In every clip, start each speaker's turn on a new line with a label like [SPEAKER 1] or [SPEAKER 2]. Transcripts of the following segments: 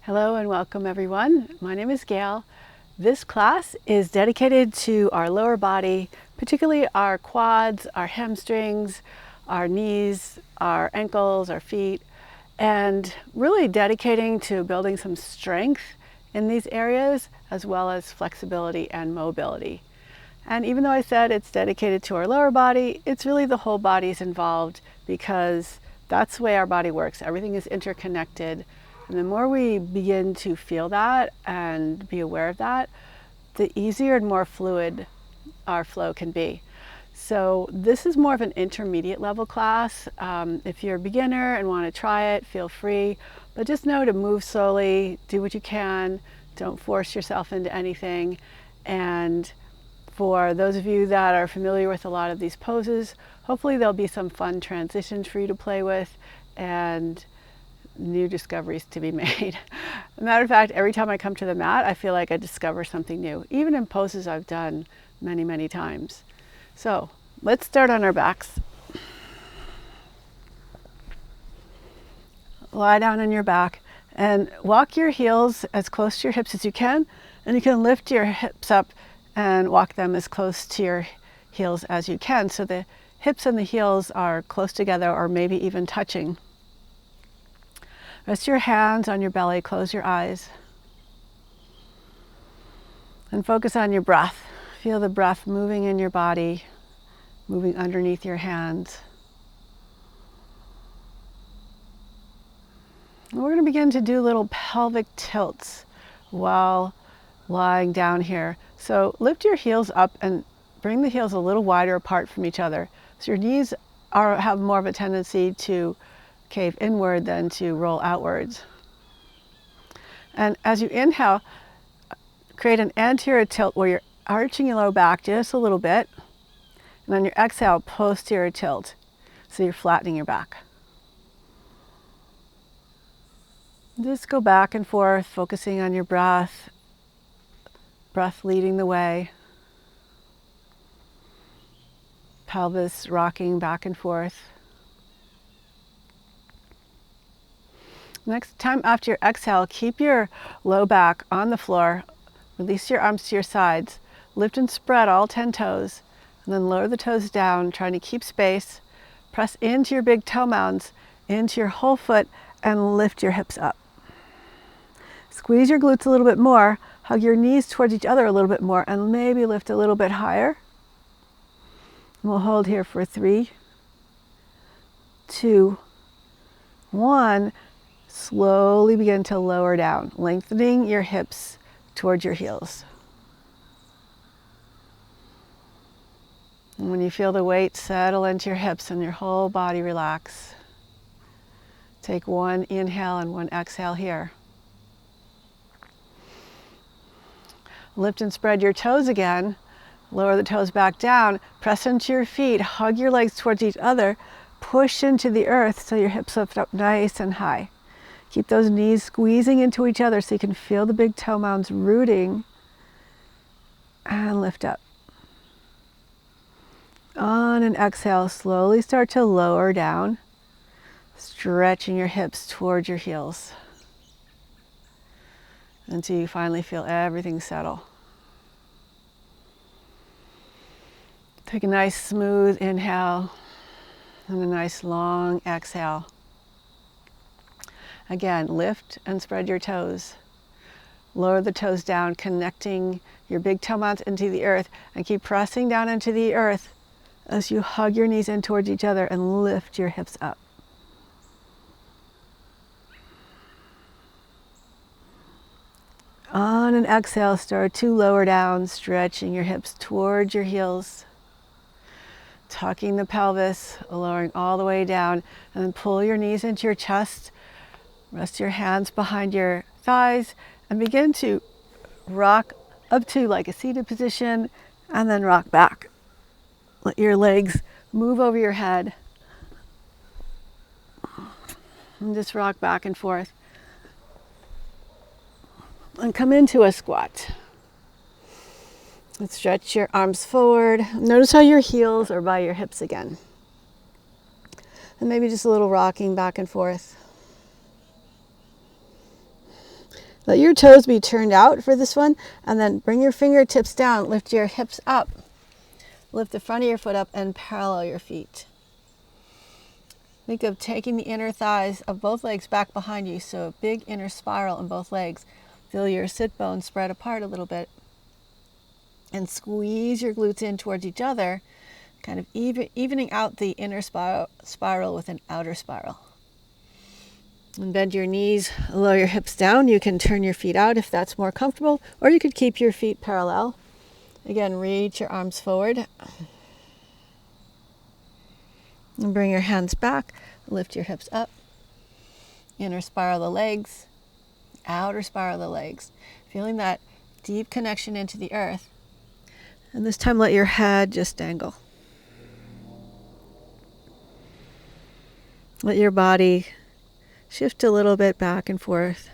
[SPEAKER 1] Hello and welcome everyone. My name is Gayle. This class is dedicated to our lower body, particularly our quads, our hamstrings, our knees, our ankles, our feet, and really dedicating to building some strength in these areas as well as flexibility and mobility. And even though I said it's dedicated to our lower body, it's really the whole body is involved because that's the way our body works. Everything is interconnected. And the more we begin to feel that and be aware of that, the easier and more fluid our flow can be. So this is more of an intermediate level class. If you're a beginner and want to try it, feel free. But just know to move slowly, do what you can, don't force yourself into anything. And for those of you that are familiar with a lot of these poses, hopefully there'll be some fun transitions for you to play with and new discoveries to be made. As a matter of fact, every time I come to the mat, I feel like I discover something new, even in poses I've done many, many times. So let's start on our backs. Lie down on your back and walk your heels as close to your hips as you can, and you can lift your hips up and walk them as close to your heels as you can, so the hips and the heels are close together or maybe even touching. Rest your hands on your belly, close your eyes, and focus on your breath. Feel the breath moving in your body, moving underneath your hands. And we're going to begin to do little pelvic tilts while lying down here. So lift your heels up and bring the heels a little wider apart from each other. So your knees have more of a tendency to cave inward than to roll outwards. And as you inhale, create an anterior tilt where you're arching your low back just a little bit. And on your exhale, posterior tilt. So you're flattening your back. Just go back and forth, focusing on your breath. Breath leading the way. Pelvis rocking back and forth. Next time after your exhale, keep your low back on the floor. Release your arms to your sides. Lift and spread all 10 toes. And then lower the toes down, trying to keep space. Press into your big toe mounds, into your whole foot, and lift your hips up. Squeeze your glutes a little bit more. Hug your knees towards each other a little bit more, and maybe lift a little bit higher. And we'll hold here for 3, 2, 1. Slowly begin to lower down, lengthening your hips towards your heels. And when you feel the weight settle into your hips and your whole body relax, take one inhale and one exhale here. Lift and spread your toes again. Lower the toes back down. Press into your feet. Hug your legs towards each other. Push into the earth so your hips lift up nice and high. Keep those knees squeezing into each other so you can feel the big toe mounds rooting. And lift up. On an exhale, slowly start to lower down, stretching your hips towards your heels until you finally feel everything settle. Take a nice smooth inhale and a nice long exhale. Again, lift and spread your toes. Lower the toes down, connecting your big toe mounds into the earth, and keep pressing down into the earth as you hug your knees in towards each other and lift your hips up. On an exhale, start to lower down, stretching your hips towards your heels, tucking the pelvis, lowering all the way down, and then pull your knees into your chest. Rest your hands behind your thighs and begin to rock up to like a seated position and then rock back. Let your legs move over your head and just rock back and forth. And come into a squat. And stretch your arms forward. Notice how your heels are by your hips again. And maybe just a little rocking back and forth. Let your toes be turned out for this one, and then bring your fingertips down, lift your hips up, lift the front of your foot up and parallel your feet. Think of taking the inner thighs of both legs back behind you, so a big inner spiral in both legs. Feel your sit bones spread apart a little bit. And squeeze your glutes in towards each other, kind of evening out the inner spiral with an outer spiral. And bend your knees, lower your hips down. You can turn your feet out if that's more comfortable, or you could keep your feet parallel. Again, reach your arms forward. And bring your hands back, lift your hips up. Inner spiral the legs, outer spiral the legs. Feeling that deep connection into the earth. And this time let your head just dangle. Let your body shift a little bit back and forth.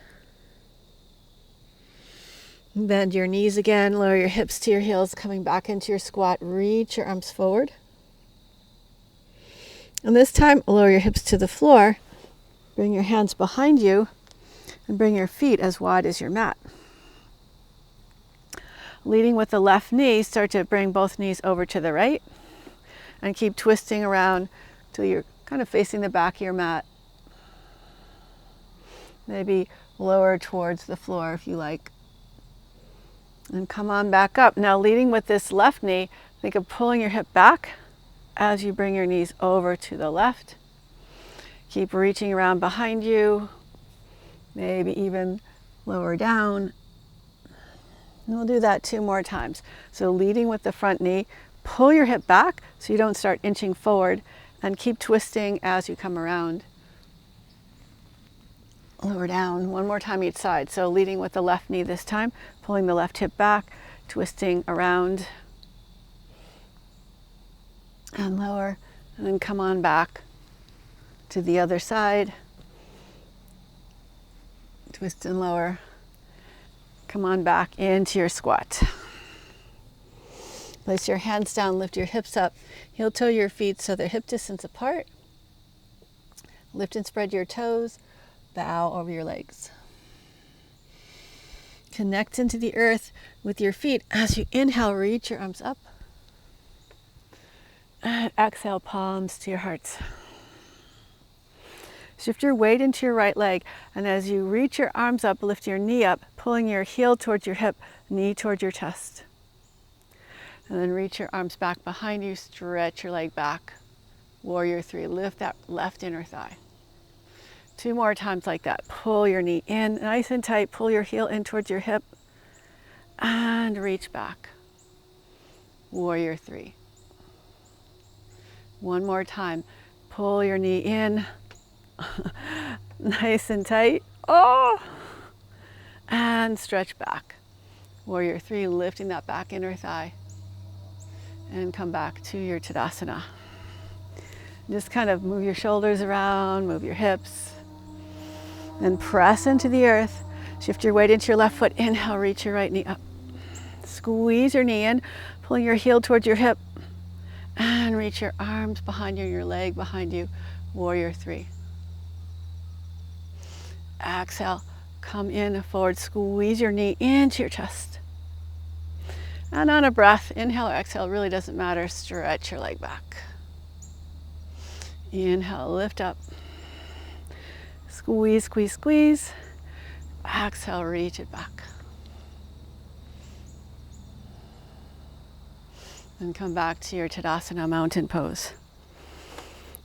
[SPEAKER 1] Bend your knees again, lower your hips to your heels, coming back into your squat. Reach your arms forward. And this time, lower your hips to the floor. Bring your hands behind you and bring your feet as wide as your mat. Leading with the left knee, start to bring both knees over to the right and keep twisting around till you're kind of facing the back of your mat. Maybe lower towards the floor if you like. And come on back up. Now leading with this left knee, think of pulling your hip back as you bring your knees over to the left. Keep reaching around behind you, maybe even lower down. And we'll do that 2 more times. So leading with the front knee, pull your hip back so you don't start inching forward, and keep twisting as you come around. Lower down, 1 more time each side. So leading with the left knee this time, pulling the left hip back, twisting around and lower, and then come on back to the other side. Twist and lower. Come on back into your squat. Place your hands down, lift your hips up, heel toe your feet so they're hip distance apart. Lift and spread your toes. Bow over your legs. Connect into the earth with your feet. As you inhale, reach your arms up. And exhale, palms to your hearts. Shift your weight into your right leg. And as you reach your arms up, lift your knee up, pulling your heel towards your hip, knee towards your chest. And then reach your arms back behind you, stretch your leg back. Warrior 3, lift that left inner thigh. 2 more times like that. Pull your knee in nice and tight. Pull your heel in towards your hip and reach back. Warrior 3. 1 more time. Pull your knee in nice and tight. Oh! And stretch back. Warrior 3, lifting that back inner thigh. And come back to your Tadasana. Just kind of move your shoulders around, move your hips. Then press into the earth. Shift your weight into your left foot. Inhale, reach your right knee up. Squeeze your knee in, pulling your heel towards your hip. And reach your arms behind you, your leg behind you. Warrior 3. Exhale, come in forward. Squeeze your knee into your chest. And on a breath, inhale or exhale, really doesn't matter. Stretch your leg back. Inhale, lift up. Squeeze, squeeze, squeeze. Exhale, reach it back. And come back to your Tadasana mountain pose.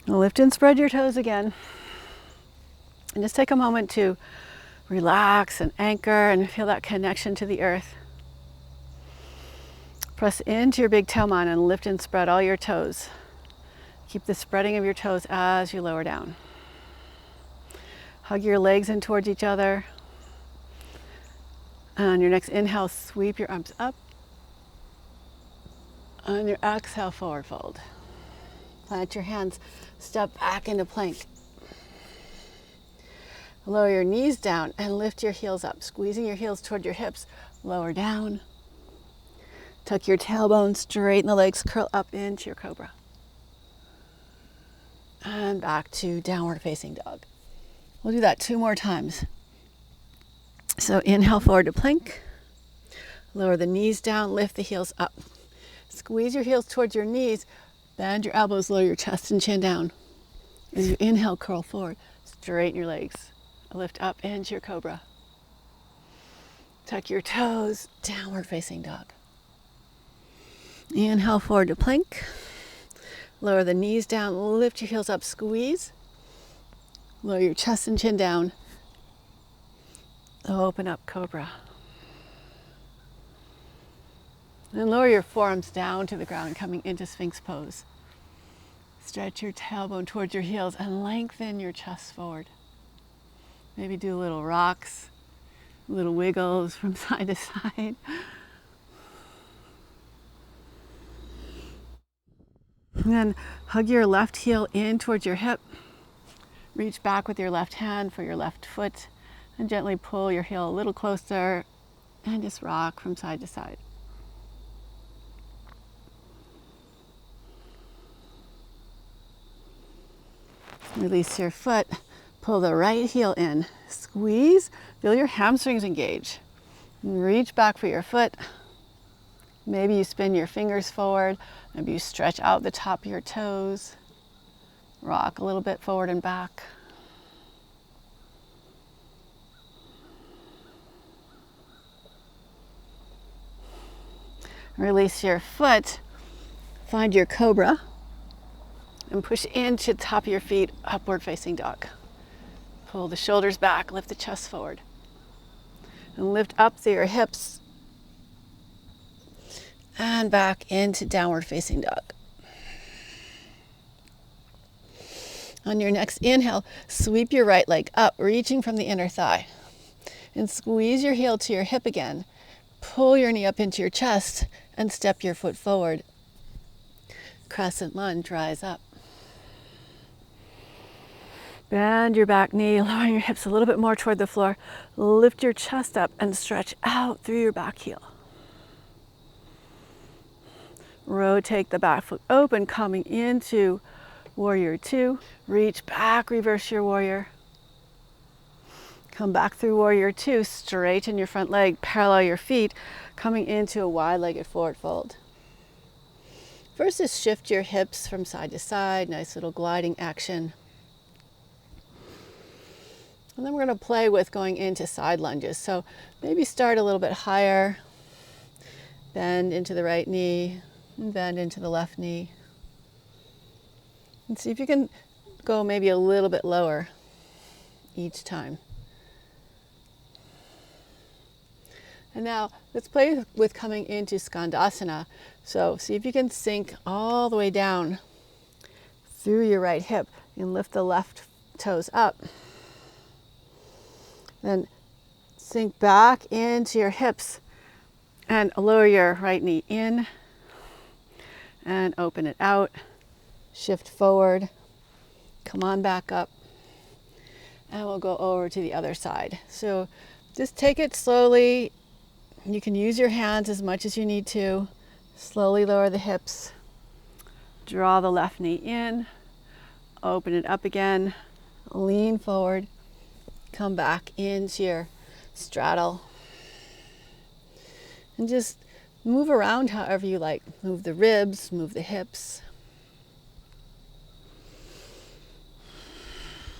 [SPEAKER 1] Now lift and spread your toes again. And just take a moment to relax and anchor and feel that connection to the earth. Press into your big toe mound and lift and spread all your toes. Keep the spreading of your toes as you lower down. Hug your legs in towards each other. And on your next inhale, sweep your arms up. On your exhale, forward fold. Plant your hands, step back into plank. Lower your knees down and lift your heels up, squeezing your heels toward your hips. Lower down. Tuck your tailbone, straighten the legs, curl up into your cobra. And back to downward facing dog. We'll do that 2 more times. So inhale forward to plank. Lower the knees down, lift the heels up. Squeeze your heels towards your knees, bend your elbows, lower your chest and chin down. As you inhale, curl forward, straighten your legs. Lift up into your cobra. Tuck your toes, downward facing dog. Inhale forward to plank. Lower the knees down, lift your heels up, squeeze. Lower your chest and chin down. Open up cobra. And lower your forearms down to the ground, coming into Sphinx pose. Stretch your tailbone towards your heels and lengthen your chest forward. Maybe do little rocks, little wiggles from side to side. And then hug your left heel in towards your hip. Reach back with your left hand for your left foot and gently pull your heel a little closer and just rock from side to side. Release your foot, pull the right heel in, squeeze, feel your hamstrings engage. Reach back for your foot. Maybe you spin your fingers forward, maybe you stretch out the top of your toes. Rock a little bit forward and back. Release your foot, find your cobra, and push into the top of your feet, upward facing dog. Pull the shoulders back, lift the chest forward. And lift up through your hips and back into downward facing dog. On your next inhale, sweep your right leg up, reaching from the inner thigh. And squeeze your heel to your hip again. Pull your knee up into your chest and step your foot forward. Crescent lunge, rise up. Bend your back knee, lowering your hips a little bit more toward the floor. Lift your chest up and stretch out through your back heel. Rotate the back foot open, coming into warrior two. Reach back, reverse your warrior. Come back through warrior two, straighten your front leg, parallel your feet, coming into a wide-legged forward fold. First is shift your hips from side to side, nice little gliding action. And then we're going to play with going into side lunges. So maybe start a little bit higher, bend into the right knee, and bend into the left knee. And see if you can go maybe a little bit lower each time. And now let's play with coming into Skandasana. So see if you can sink all the way down through your right hip and lift the left toes up. Then sink back into your hips and lower your right knee in and open it out. Shift forward, come on back up, and we'll go over to the other side. So just take it slowly. You can use your hands as much as you need to. Slowly lower the hips. Draw the left knee in, open it up again, lean forward, come back into your straddle. And just move around however you like. Move the ribs, move the hips.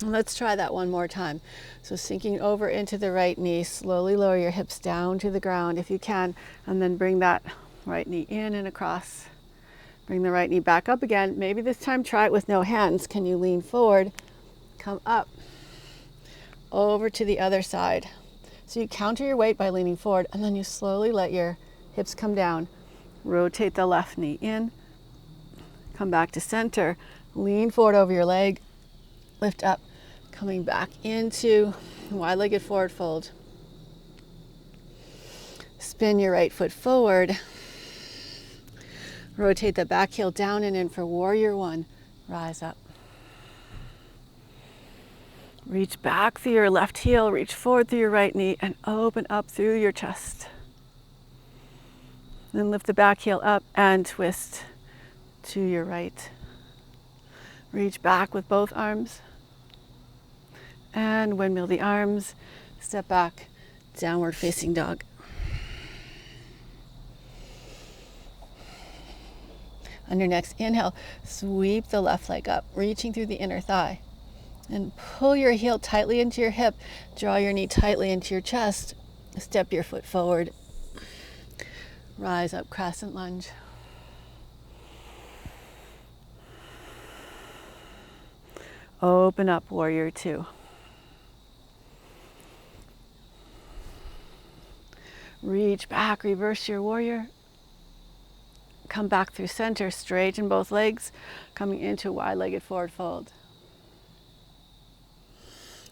[SPEAKER 1] And let's try that one more time. So sinking over into the right knee, slowly lower your hips down to the ground if you can, and then bring that right knee in and across. Bring the right knee back up again. Maybe this time try it with no hands. Can you lean forward, come up, over to the other side. So you counter your weight by leaning forward, and then you slowly let your hips come down. Rotate the left knee in, come back to center, lean forward over your leg, lift up, coming back into wide-legged forward fold. Spin your right foot forward. Rotate the back heel down and in for warrior one. Rise up. Reach back through your left heel, reach forward through your right knee, and open up through your chest. Then lift the back heel up and twist to your right. Reach back with both arms. And windmill the arms, step back Downward facing dog. On your next inhale, sweep the left leg up, reaching through the inner thigh. And pull your heel tightly into your hip. Draw your knee tightly into your chest. Step your foot forward. Rise up, crescent lunge. Open up, warrior two. Reach back, reverse your warrior. Come back through center, straighten both legs, coming into wide-legged forward fold.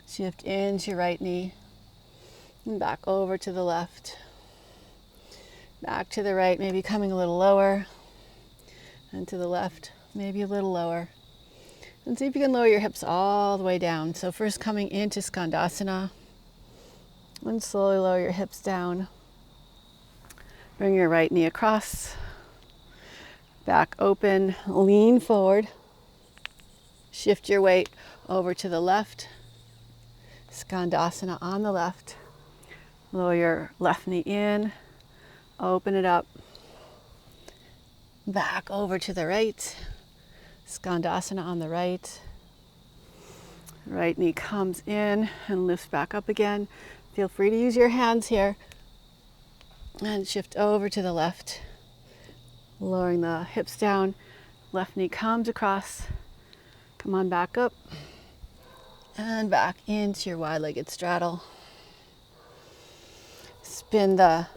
[SPEAKER 1] Shift into your right knee, and back over to the left. Back to the right, maybe coming a little lower, and to the left, maybe a little lower. And see if you can lower your hips all the way down. So first coming into Skandasana, and slowly lower your hips down. Bring your right knee across, back open, lean forward. Shift your weight over to the left. Skandasana on the left. Lower your left knee in, open it up. Back over to the right. Skandasana on the right. Right knee comes in and lifts back up again. Feel free to use your hands here. And shift over to the left. Lowering the hips down. Left knee comes across. Come on back up. And back into your wide-legged straddle. Spin the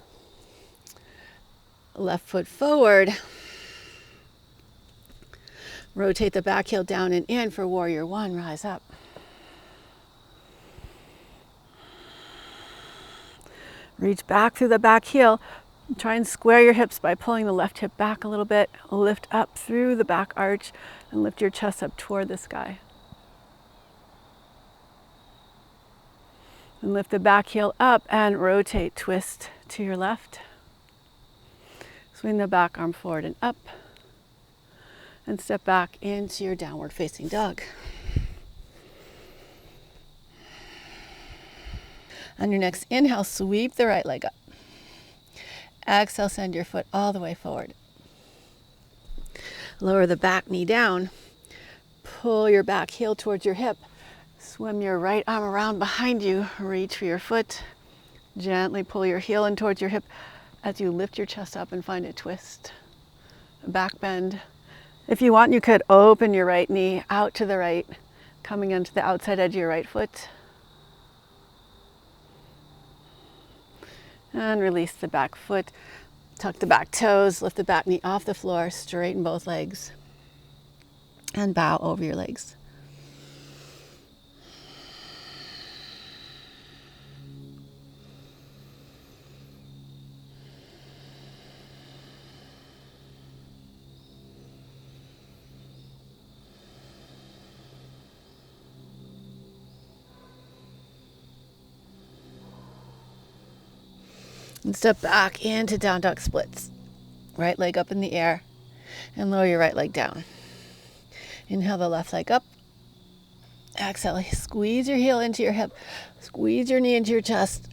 [SPEAKER 1] left foot forward. Rotate the back heel down and in for warrior one. Rise up. Reach back through the back heel. Try and square your hips by pulling the left hip back a little bit. Lift up through the back arch and lift your chest up toward the sky. And lift the back heel up and rotate, twist to your left. Swing the back arm forward and up. And step back into your downward facing dog. On your next inhale, sweep the right leg up. Exhale, send your foot all the way forward. Lower the back knee down. Pull your back heel towards your hip. Swim your right arm around behind you. Reach for your foot. Gently pull your heel in towards your hip as you lift your chest up and find a twist. A back bend. If you want, you could open your right knee out to the right, coming onto the outside edge of your right foot. And release the back foot. Tuck the back toes, lift the back knee off the floor, straighten both legs, and bow over your legs. And step back into down dog splits. Right leg up in the air and lower your right leg down. Inhale the left leg up. Exhale, squeeze your heel into your hip. Squeeze your knee into your chest.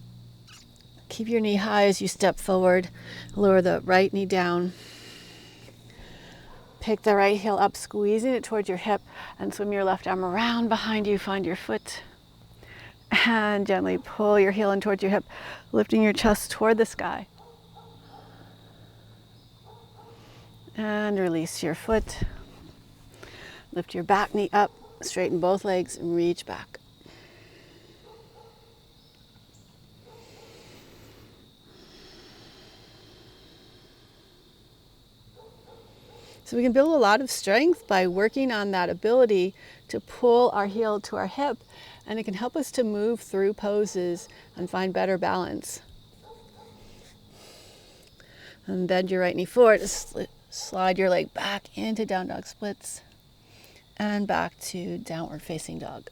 [SPEAKER 1] Keep your knee high as you step forward. Lower the right knee down. Pick the right heel up, squeezing it towards your hip, and swim your left arm around behind you. Find your foot. And gently pull your heel in towards your hip, lifting your chest toward the sky. And release your foot. Lift your back knee up, straighten both legs, and reach back. So we can build a lot of strength by working on that ability to pull our heel to our hip, and it can help us to move through poses and find better balance. And bend your right knee forward, slide your leg back into down dog splits, and back to downward facing dog.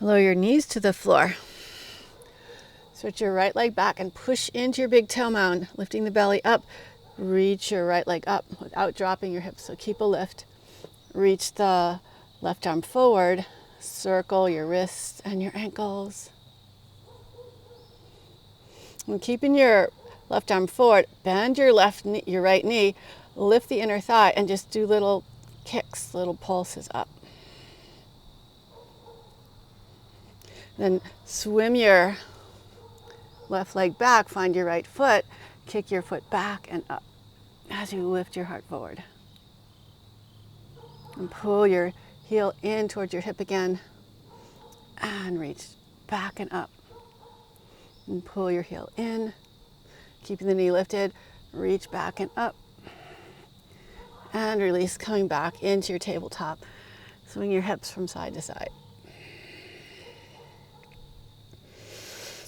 [SPEAKER 1] Lower your knees to the floor. Stretch your right leg back and push into your big toe mound, lifting the belly up. Reach your right leg up without dropping your hips, so keep a lift. Reach the left arm forward, Circle your wrists and your ankles. And keeping your left arm forward, bend your your right knee, lift the inner thigh, and just do little kicks, little pulses up. Then swim your left leg back, find your right foot, kick your foot back and up as you lift your heart forward. And pull your heel in towards your hip again and reach back and up. And pull your heel in, keeping the knee lifted, reach back and up. And release, coming back into your tabletop. Swing your hips from side to side.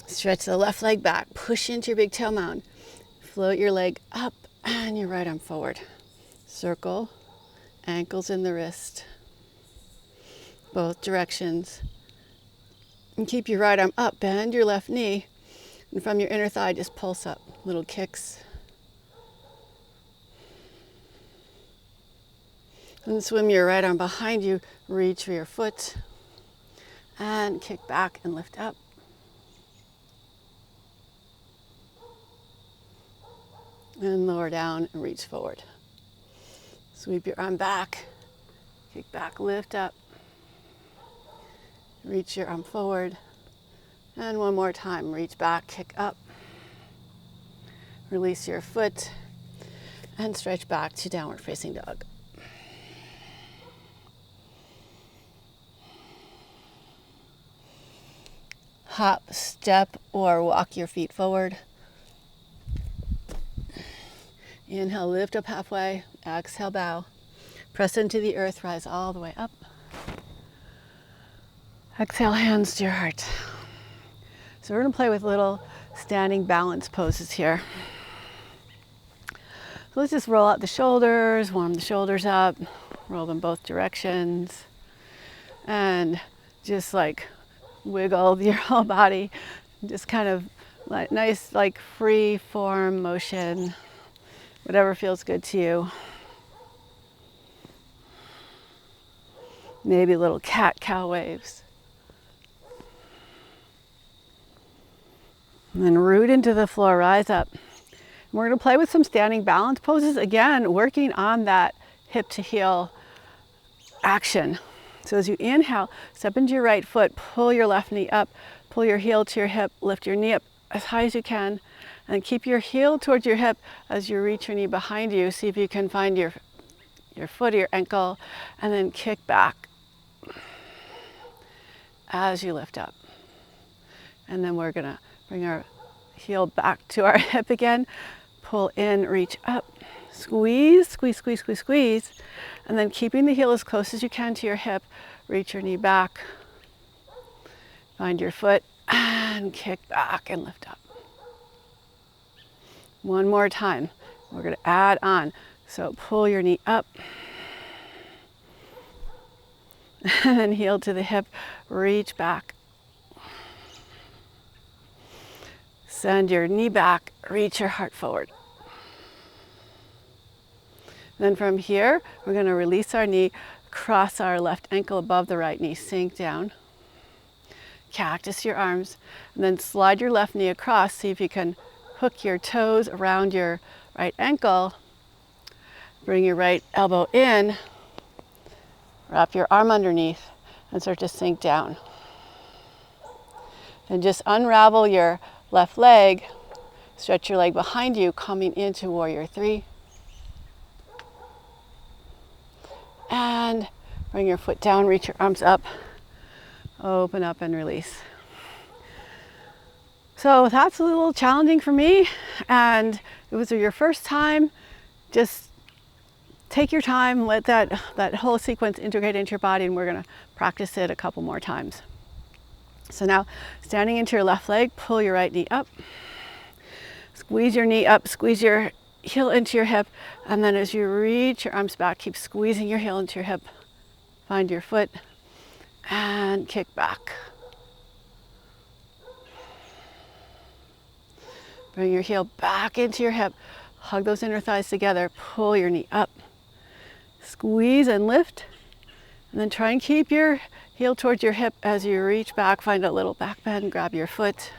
[SPEAKER 1] Stretch the left leg back, push into your big toe mound. Float your leg up and your right arm forward. Circle, ankles in the wrist, both directions. And keep your right arm up, bend your left knee, and from your inner thigh, just pulse up, little kicks. And swim your right arm behind you, reach for your foot, and kick back and lift up. And lower down and reach forward. Sweep your arm back, kick back, lift up. Reach your arm forward. And one more time, reach back, kick up. Release your foot and stretch back to downward facing dog. Hop, step, or walk your feet forward. Inhale, lift up halfway. Exhale, bow. Press into the earth, rise all the way up. Exhale, hands to your heart. So we're going to play with little standing balance poses here. So let's just roll out the shoulders, warm the shoulders up, roll them both directions, and just like wiggle your whole body. Just kind of like nice, like free form motion. Whatever feels good to you. Maybe little cat-cow waves. And then root into the floor, rise up. And we're going to play with some standing balance poses. Again, working on that hip to heel action. So as you inhale, step into your right foot, pull your left knee up, pull your heel to your hip, lift your knee up as high as you can. And keep your heel towards your hip as you reach your knee behind you. See if you can find your foot or your ankle, and then kick back as you lift up. And then we're gonna bring our heel back to our hip again. Pull in, reach up, squeeze, squeeze, squeeze, squeeze, squeeze. And then keeping the heel as close as you can to your hip, reach your knee back. Find your foot and kick back and lift up. One more time. We're going to add on. So pull your knee up. And then heel to the hip. Reach back. Send your knee back. Reach your heart forward. Then from here, we're going to release our knee. Cross our left ankle above the right knee. Sink down. Cactus your arms. And then slide your left knee across. See if you can hook your toes around your right ankle. Bring your right elbow in. Wrap your arm underneath and start to sink down. And just unravel your left leg. Stretch your leg behind you, coming into warrior three. And bring your foot down, reach your arms up. Open up and release. So that's a little challenging for me, and it was your first time. Just take your time, let that whole sequence integrate into your body, and we're going to practice it a couple more times. So now, standing into your left leg, pull your right knee up. Squeeze your knee up, squeeze your heel into your hip, and then as you reach your arms back, keep squeezing your heel into your hip. Find your foot, and kick back. Bring your heel back into your hip. Hug those inner thighs together. Pull your knee up. Squeeze and lift. And then try and keep your heel towards your hip as you reach back. Find a little back bend, grab your foot,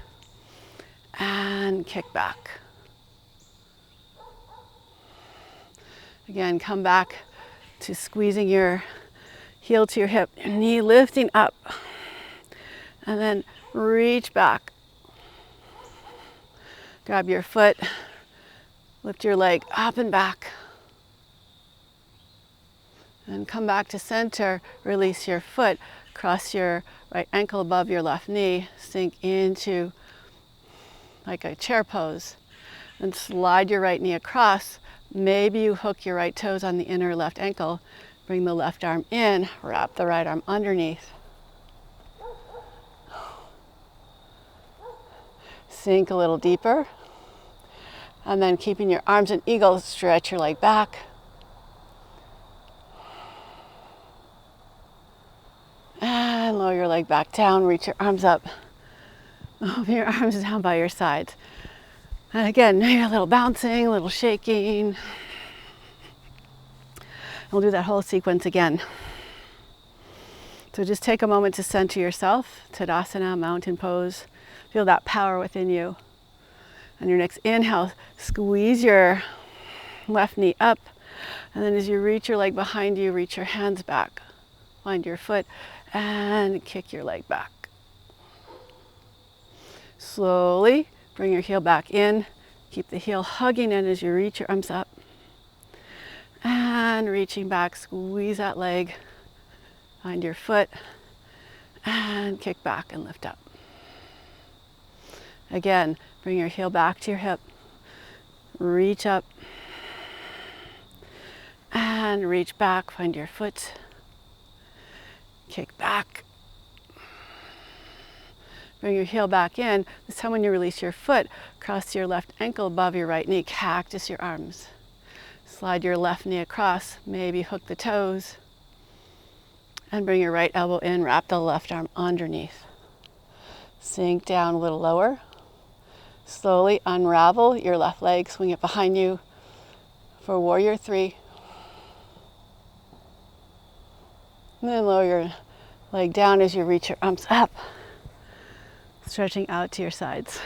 [SPEAKER 1] and kick back. Again, come back to squeezing your heel to your hip, your knee lifting up, and then reach back. Grab your foot, lift your leg up and back. And come back to center, release your foot, cross your right ankle above your left knee, sink into like a chair pose. And slide your right knee across. Maybe you hook your right toes on the inner left ankle. Bring the left arm in, wrap the right arm underneath. Sink a little deeper. And then keeping your arms in eagle, stretch your leg back. And lower your leg back down, reach your arms up. Open your arms down by your sides. And again, maybe a little bouncing, a little shaking. We'll do that whole sequence again. So just take a moment to center yourself. Tadasana, mountain pose. Feel that power within you. On your next inhale, squeeze your left knee up. And then as you reach your leg behind you, reach your hands back. Find your foot and kick your leg back. Slowly bring your heel back in. Keep the heel hugging in as you reach your arms up. And reaching back, squeeze that leg. Find your foot and kick back and lift up. Again, bring your heel back to your hip. Reach up and reach back. Find your foot. Kick back. Bring your heel back in. This time when you release your foot, cross your left ankle above your right knee. Cactus your arms. Slide your left knee across. Maybe hook the toes. And bring your right elbow in. Wrap the left arm underneath. Sink down a little lower. Slowly unravel your left leg. Swing it behind you for warrior three. And then lower your leg down as you reach your arms up. Stretching out to your sides.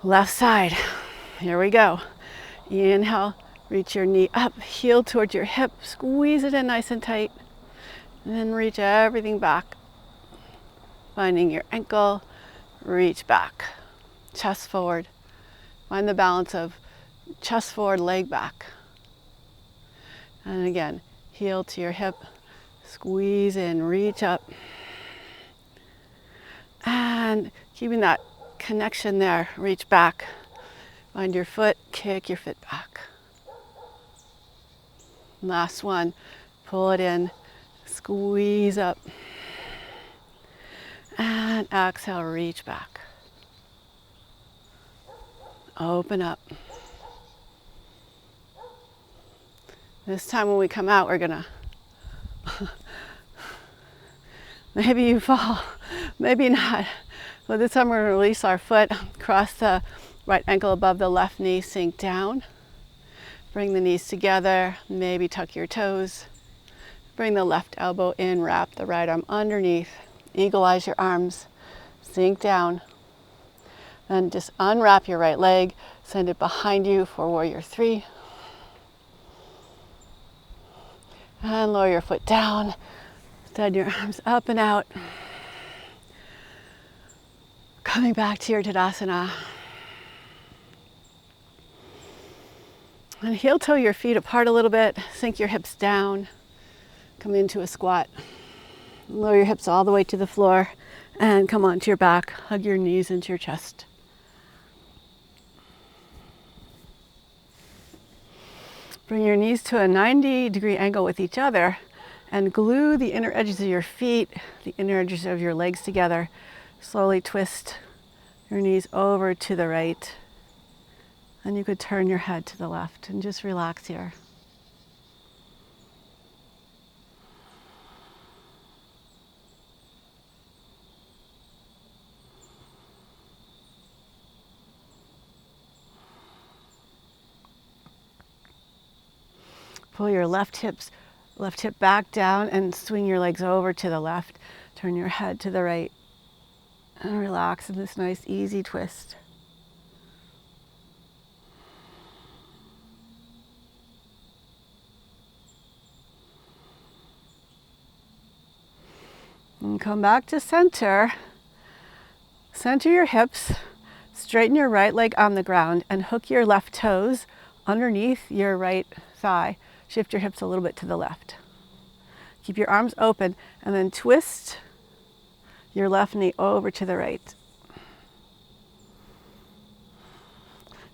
[SPEAKER 1] Left side. Here we go. Inhale, reach your knee up, heel towards your hip, squeeze it in nice and tight, and then reach everything back. Finding your ankle, reach back, chest forward. Find the balance of chest forward, leg back. And again, heel to your hip, squeeze in, reach up. And keeping that connection there, reach back. Find your foot, kick your foot back. Last one, pull it in, squeeze up. And exhale, reach back. Open up. This time when we come out, we're gonna, maybe you fall, maybe not. But this time we're gonna release our foot, cross the right ankle above the left knee, sink down. Bring the knees together, maybe tuck your toes. Bring the left elbow in, wrap the right arm underneath. Eagle-eyes your arms, sink down. Then just unwrap your right leg, send it behind you for warrior three. And lower your foot down, extend your arms up and out. Coming back to your Tadasana. And heel toe your feet apart a little bit, sink your hips down, come into a squat. Lower your hips all the way to the floor and come onto your back, hug your knees into your chest. Bring your knees to a 90-degree angle with each other and glue the inner edges of your feet, the inner edges of your legs together. Slowly twist your knees over to the right. And you could turn your head to the left and just relax here. Pull your left hips Left hip back down and swing your legs over to the left. Turn your head to the right and relax in this nice easy twist. And come back to center. Center your hips, straighten your right leg on the ground and hook your left toes underneath your right thigh. Shift your hips a little bit to the left. Keep your arms open and then twist your left knee over to the right.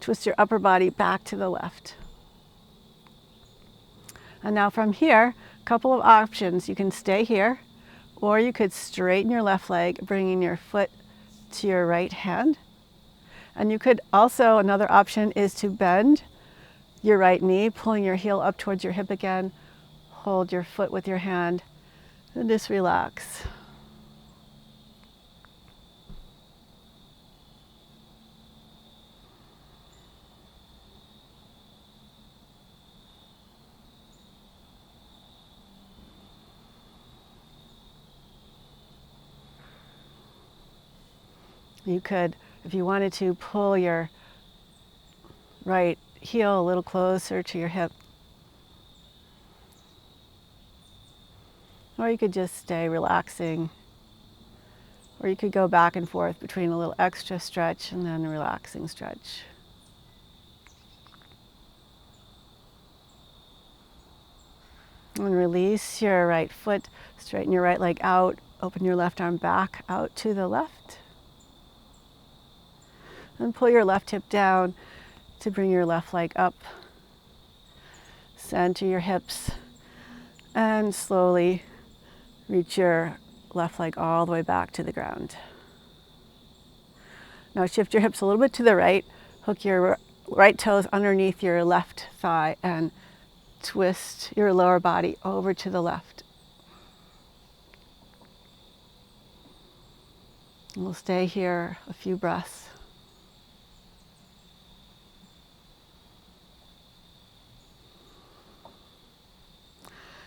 [SPEAKER 1] Twist your upper body back to the left. And now from here, a couple of options. You can stay here, or you could straighten your left leg, bringing your foot to your right hand. And you could also, another option is to bend your right knee, pulling your heel up towards your hip again. Hold your foot with your hand and just relax. You could, if you wanted to, pull your right heel a little closer to your hip. Or you could just stay relaxing. Or you could go back and forth between a little extra stretch and then a relaxing stretch. And release your right foot, straighten your right leg out, open your left arm back out to the left. And pull your left hip down to bring your left leg up. Center your hips and slowly reach your left leg all the way back to the ground. Now shift your hips a little bit to the right, hook your right toes underneath your left thigh and twist your lower body over to the left. And we'll stay here a few breaths.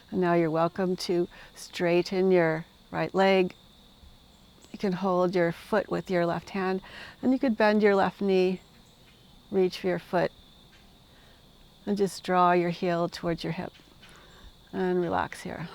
[SPEAKER 1] And now you're welcome to straighten your right leg. You can hold your foot with your left hand, and you could bend your left knee, reach for your foot, and just draw your heel towards your hip. And relax here.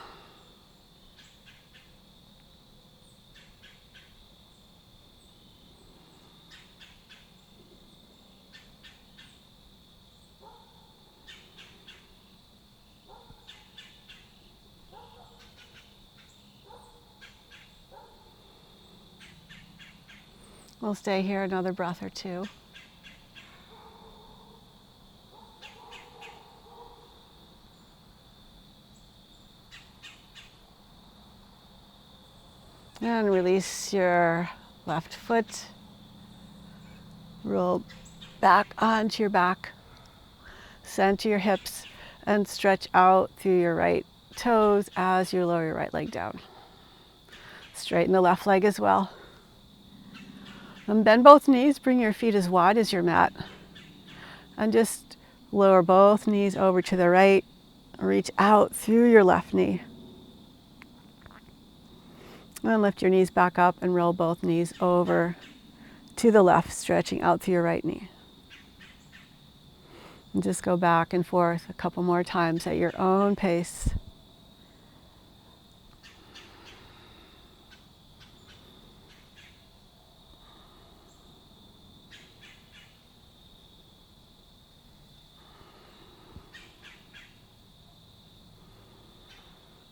[SPEAKER 1] We'll stay here another breath or two. And release your left foot. Roll back onto your back. Center your hips and stretch out through your right toes as you lower your right leg down. Straighten the left leg as well. And bend both knees, bring your feet as wide as your mat. And just lower both knees over to the right. Reach out through your left knee. And lift your knees back up and roll both knees over to the left, stretching out through your right knee. And just go back and forth a couple more times at your own pace.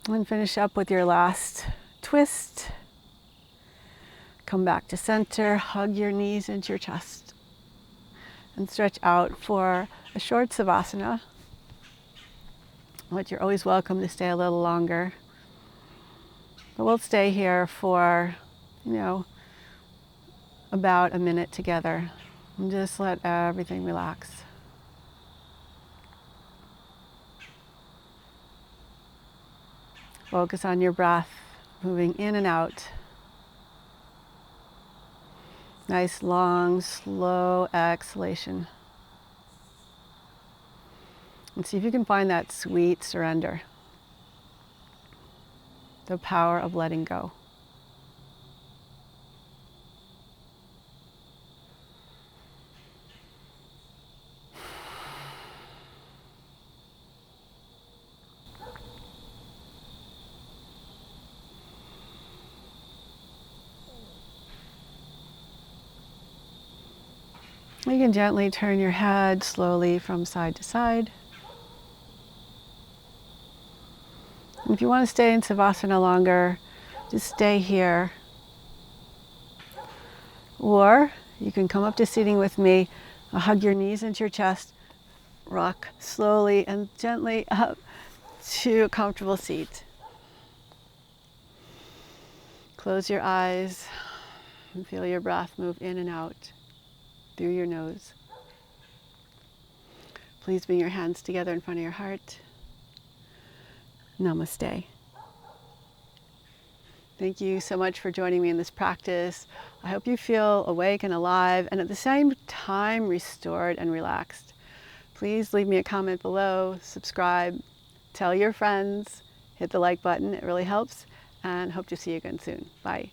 [SPEAKER 1] And finish up with your last twist. Come back to center, hug your knees into your chest. And stretch out for a short savasana. But you're always welcome to stay a little longer. But we'll stay here for, about a minute together. And just let everything relax. Focus on your breath, moving in and out. Nice, long, slow exhalation. And see if you can find that sweet surrender. the power of letting go. You can gently turn your head slowly from side to side. And if you want to stay in Savasana longer, just stay here. Or you can come up to seating with me, hug your knees into your chest, rock slowly and gently up to a comfortable seat. Close your eyes and feel your breath move in and out through your nose. Please bring your hands together in front of your heart. Namaste. Thank you so much for joining me in this practice. I hope you feel awake and alive and at the same time restored and relaxed. Please leave me a comment below, subscribe, tell your friends, hit the like button, it really helps, and hope to see you again soon. Bye.